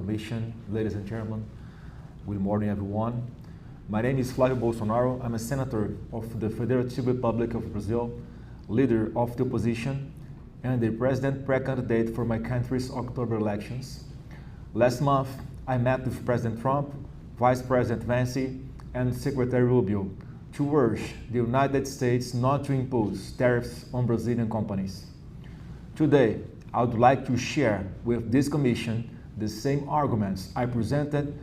Commission, ladies and gentlemen. Good morning, everyone. My name is Flávio Bolsonaro. I'm a senator of the Federative Republic of Brazil, leader of the opposition, and the president pre-candidate for my country's October elections. Last month, I met with President Trump, Vice President Disse, and Secretary Rubio to urge the United States not to impose tariffs on Brazilian companies. Today, I would like to share with this Commission the same arguments I presented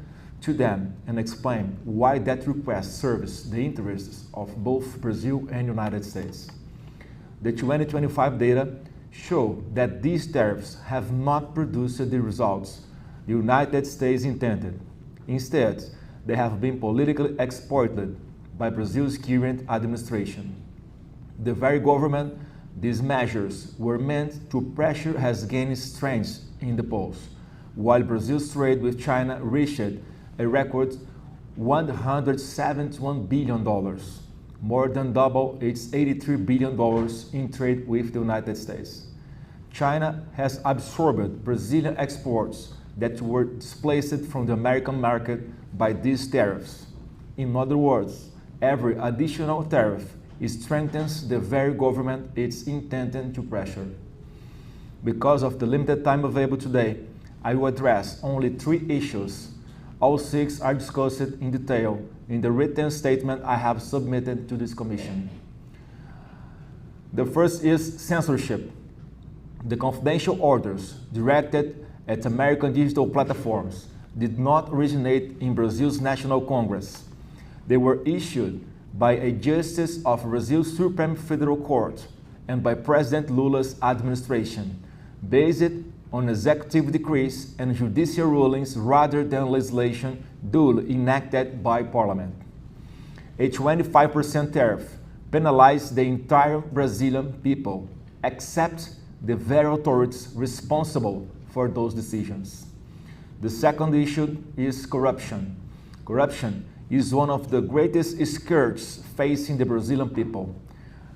to them and explain why that request serves the interests of both Brazil and United States. The 2025 data show that these tariffs have not produced the results the United States intended. Instead, they have been politically exploited by Brazil's current administration. The very government these measures were meant to pressure has gained strength in the polls, while Brazil's trade with China reached a record $171 billion, more than double its $83 billion in trade with the United States. China has absorbed Brazilian exports that were displaced from the American market by these tariffs. In other words, every additional tariff strengthens the very government it's intended to pressure. Because of the limited time available today, I will address only 3 issues. All 6 are discussed in detail in the written statement I have submitted to this Commission. The first is censorship. The confidential orders directed at American digital platforms did not originate in Brazil's National Congress. They were issued by a justice of Brazil's Supreme Federal Court and by President Lula's administration, based on executive decrees and judicial rulings rather than legislation duly enacted by Parliament. A 25% tariff penalized the entire Brazilian people, except the very authorities responsible for those decisions. The second issue is corruption. Corruption is one of the greatest scourges facing the Brazilian people.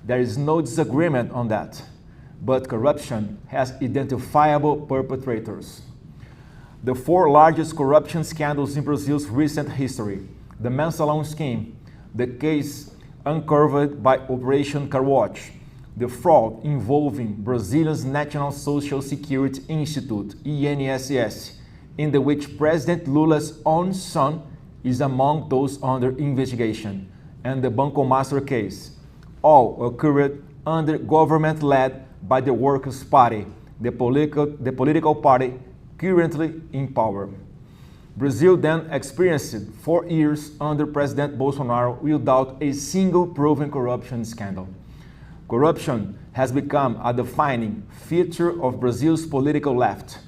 There is no disagreement on that, but corruption has identifiable perpetrators. The 4 largest corruption scandals in Brazil's recent history, the Mensalão scheme, the case uncovered by Operation Car Watch, the fraud involving Brazilian's National Social Security Institute, INSS, in which President Lula's own son is among those under investigation, and the Banco Master case, all occurred under government led by the Workers' Party, the political party currently in power. Brazil then experienced 4 years under President Bolsonaro without a single proven corruption scandal. Corruption has become a defining feature of Brazil's political left.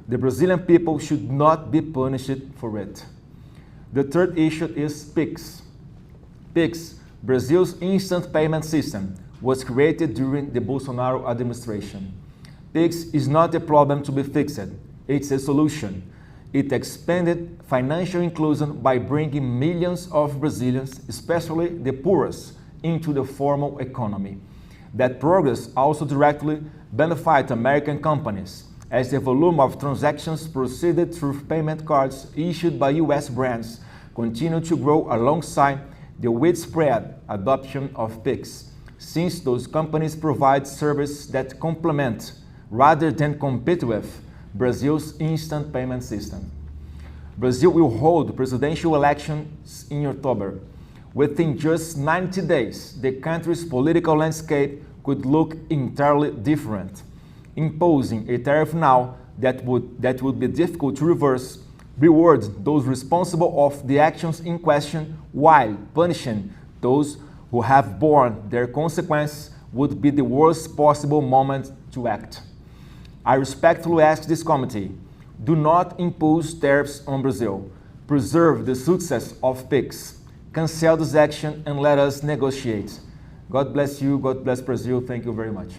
The Brazilian people should not be punished for it. The third issue is PIX. PIX, Brazil's instant payment system, was created during the Bolsonaro administration. PIX is not a problem to be fixed, it's a solution. It expanded financial inclusion by bringing millions of Brazilians, especially the poorest, into the formal economy. That progress also directly benefited American companies, as the volume of transactions proceeded through payment cards issued by U.S. brands continued to grow alongside the widespread adoption of PIX, since those companies provide services that complement, rather than compete with, Brazil's instant payment system. Brazil will hold presidential elections in October. Within just 90 days, the country's political landscape could look entirely different. Imposing a tariff now that would be difficult to reverse rewards those responsible of the actions in question, while punishing those who have borne their consequences would be the worst possible moment to act. I respectfully ask this committee, do not impose tariffs on Brazil. Preserve the success of PIX. Cancel this action and let us negotiate. God bless you. God bless Brazil. Thank you very much.